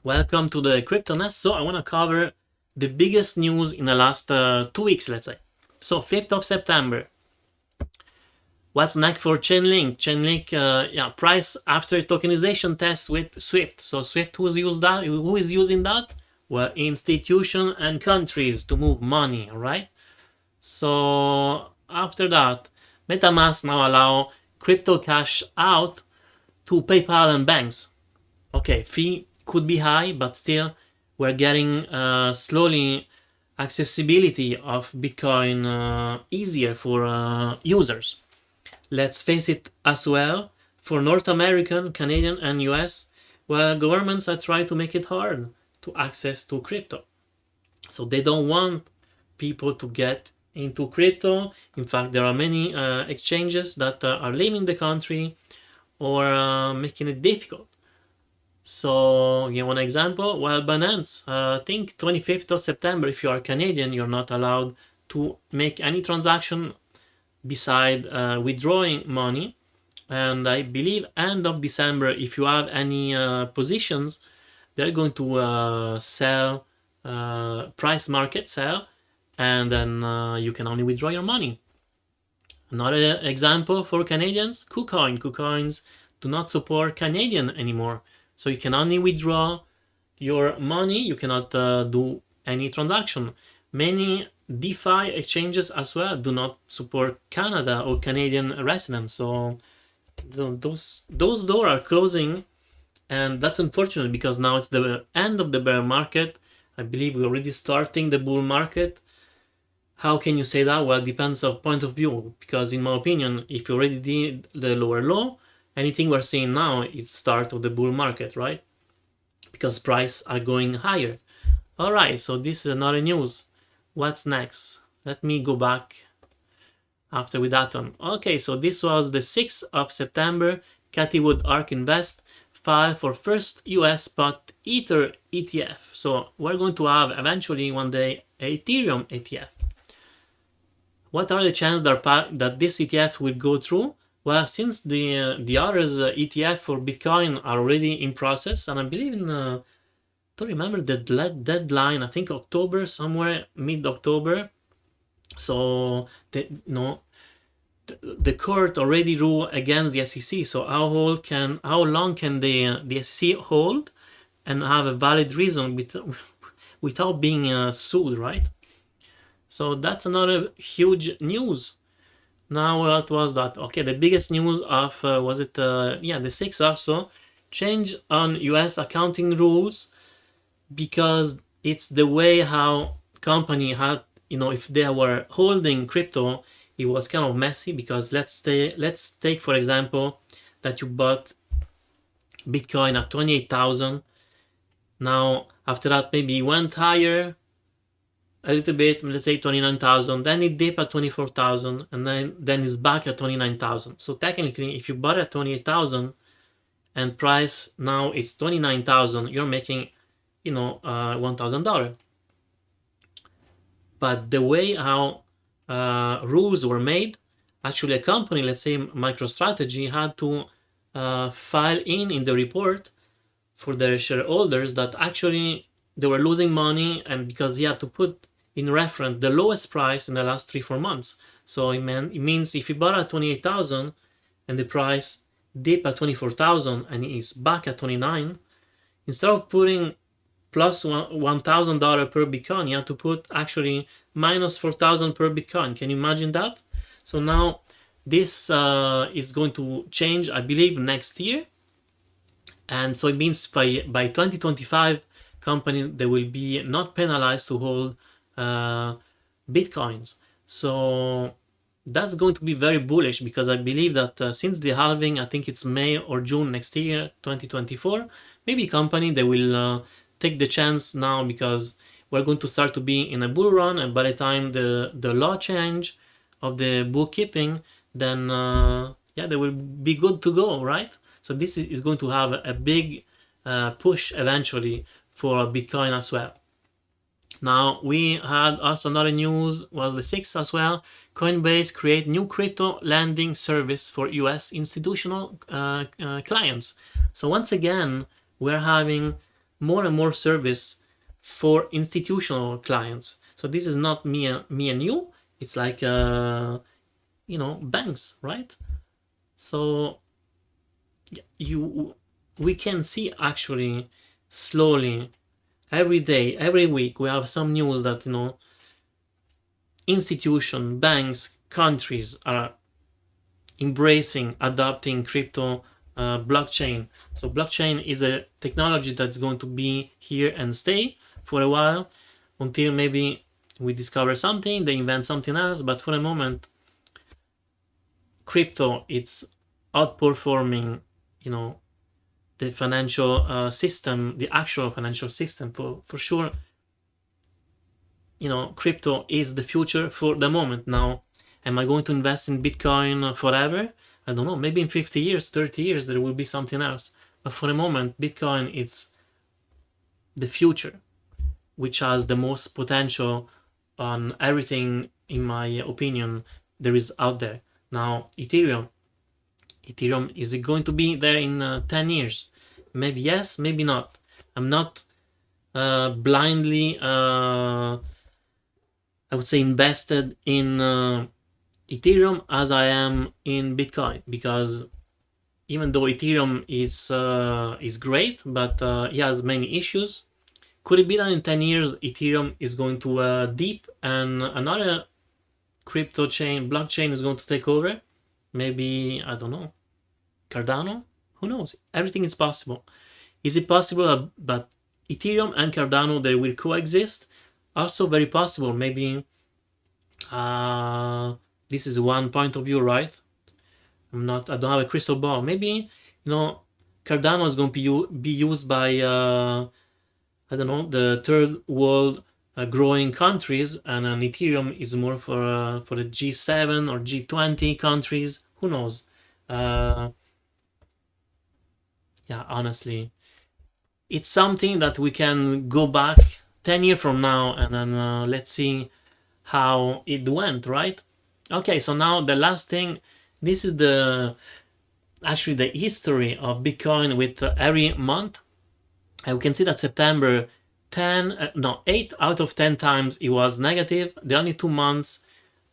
Welcome to the Crypto Nest. So I want to cover the biggest news in the last 2 weeks, let's say. So 5th of September. What's next for Chainlink? Chainlink, price after tokenization test with Swift. So Swift, who is using that? Well, institution and countries to move money, right? So after that, MetaMask now allow crypto cash out to PayPal and banks. Okay, fee could be high, but still we're getting slowly accessibility of Bitcoin easier for users. Let's face it as well, for North American, Canadian, and US, well, governments are trying to make it hard to access to crypto. So they don't want people to get into crypto. In fact, there are many exchanges that are leaving the country or making it difficult. So, one example, well, Binance, I think 25th of September, if you are Canadian, you're not allowed to make any transaction beside withdrawing money. And I believe end of December, if you have any positions, they're going to sell, price market sell, and then you can only withdraw your money. Another example for Canadians, KuCoin. KuCoins do not support Canadian anymore. So you can only withdraw your money, you cannot do any transaction. Many DeFi exchanges as well do not support Canada or Canadian residents. So those doors are closing, and that's unfortunate because now it's the end of the bear market. I believe we're already starting the bull market. How can you say that? Well, it depends on point of view, because in my opinion, if you already did the lower low, anything we're seeing now is start of the bull market, right? Because prices are going higher. All right, so this is another news. What's next? Let me go back after with that one. Okay, so this was the 6th of September. Cathie Wood ARK Invest filed for first US spot Ether ETF. So we're going to have eventually one day a Ethereum ETF. What are the chances that this ETF will go through? Well, since the others ETF for Bitcoin are already in process, and I believe in don't remember the deadline. I think October, somewhere mid-October. So the court already ruled against the SEC. So how long can the SEC hold and have a valid reason without being sued, right? So that's another huge news. Now what was that? Okay, the biggest news of was it the 6th also, change on US accounting rules, because it's the way how company had, if they were holding crypto, it was kind of messy. Because let's take for example that you bought Bitcoin at 28,000. Now after that maybe it went higher a little bit, let's say 29,000, then it dipped at 24,000, and then it's back at 29,000. So technically, if you bought at 28,000 and price now it's 29,000, you're making, $1,000. But the way how rules were made, actually a company, let's say MicroStrategy, had to file in the report for their shareholders that actually they were losing money, and because he had to put in reference the lowest price in the last 3-4 months. So it means if you bought at 28,000 and the price dipped at 24,000 and is back at 29, instead of putting plus $1,000 per Bitcoin, you have to put actually minus 4,000 per Bitcoin. Can you imagine that? So now this is going to change, I believe, next year. And so it means by 2025, company they will be not penalized to hold Bitcoins. So that's going to be very bullish, because I believe that since the halving, I think it's May or June next year, 2024, maybe company they will take the chance now, because we're going to start to be in a bull run, and by the time the law change of the bookkeeping, then they will be good to go, right? So this is going to have a big push eventually for Bitcoin as well. Now we had also another news, was the 6th as well. Coinbase create new crypto lending service for US institutional clients. So once again, we're having more and more service for institutional clients. So this is not me and you. It's like banks, right? So we can see actually slowly every day, every week, we have some news that institution, banks, countries are embracing, adopting crypto, blockchain. So blockchain is a technology that's going to be here and stay for a while, until maybe we discover something, they invent something else. But for the moment, crypto, it's outperforming the financial system, the actual financial system. For sure, crypto is the future for the moment. Now, am I going to invest in Bitcoin forever? I don't know. Maybe in 50 years, 30 years, there will be something else. But for the moment, Bitcoin is the future, which has the most potential on everything, in my opinion, there is out there. Now, Ethereum, is it going to be there in 10 years? Maybe yes, maybe not. I'm not blindly, I would say, invested in Ethereum as I am in Bitcoin, because even though Ethereum is great, but it has many issues. Could it be that in 10 years Ethereum is going to dip and another crypto chain, blockchain, is going to take over? Maybe, I don't know, Cardano? Who knows? Everything is possible. Is it possible that Ethereum and Cardano, they will coexist? Also very possible. Maybe this is one point of view, right? I don't have a crystal ball. Maybe Cardano is going to be used by I don't know, the third world growing countries, and Ethereum is more for the G7 or G20 countries. Who knows? Yeah, honestly, it's something that we can go back 10 years from now, and then let's see how it went, right? Okay, so now the last thing, this is actually the history of Bitcoin with every month. And we can see that September 8 out of 10 times it was negative. The only 2 months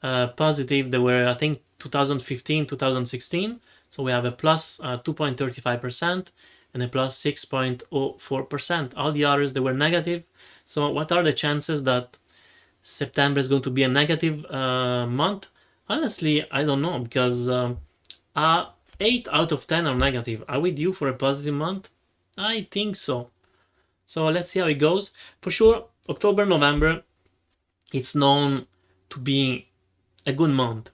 positive, they were, I think, 2015, 2016. So we have a plus 2.35% and a plus 6.04%. All the others, they were negative. So what are the chances that September is going to be a negative month? Honestly, I don't know, because 8 out of 10 are negative. Are we due for a positive month? I think so. So let's see how it goes. For sure, October, November, it's known to be a good month.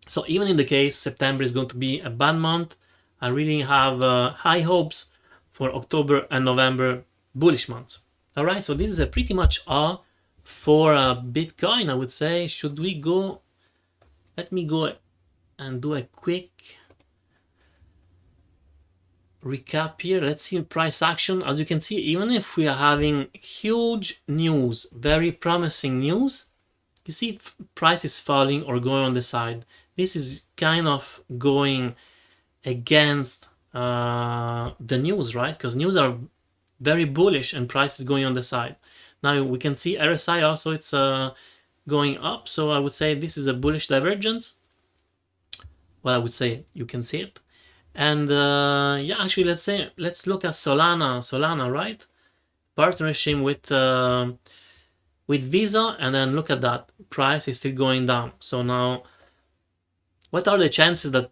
So even in the case September is going to be a bad month, I really have high hopes for October and November, bullish months. All right, so this is pretty much all for Bitcoin, I would say. Should we go? Let me go and do a quick recap here. Let's see price action. As you can see, even if we are having huge news, very promising news, you see price is falling or going on the side. This is kind of going against the news, right? Because news are very bullish and price is going on the side. Now we can see RSI also, it's going up. So I would say this is a bullish divergence. Well, I would say you can see it. And yeah, actually, let's look at Solana, right? Partnership with Visa, and then look at that, price is still going down. So now, what are the chances that,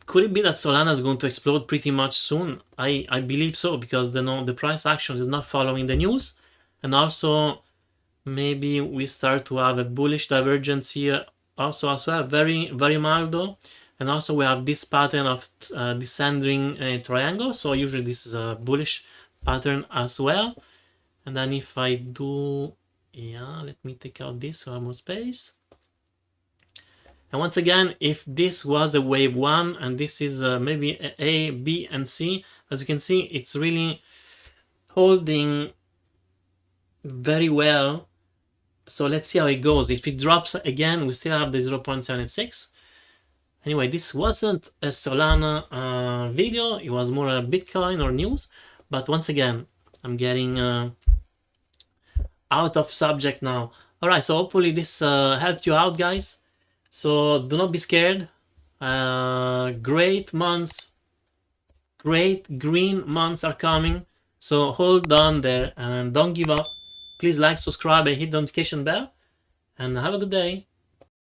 could it be that Solana is going to explode pretty much soon? I believe so, because the price action is not following the news, and also maybe we start to have a bullish divergence here also as well, very, very mild though. And also we have this pattern of descending triangle. So usually this is a bullish pattern as well. And then if I do, yeah, let me take out this so I have more space. And once again, if this was a wave 1 and this is maybe A, B, and C, as you can see, it's really holding very well. So let's see how it goes. If it drops again, we still have the 0.76. Anyway, this wasn't a Solana video, it was more a Bitcoin or news. But once again, I'm getting out of subject now. All right, so hopefully this helped you out, guys. So do not be scared. Great months, great green months are coming. So hold on there and don't give up. Please like, subscribe, and hit the notification bell. And have a good day.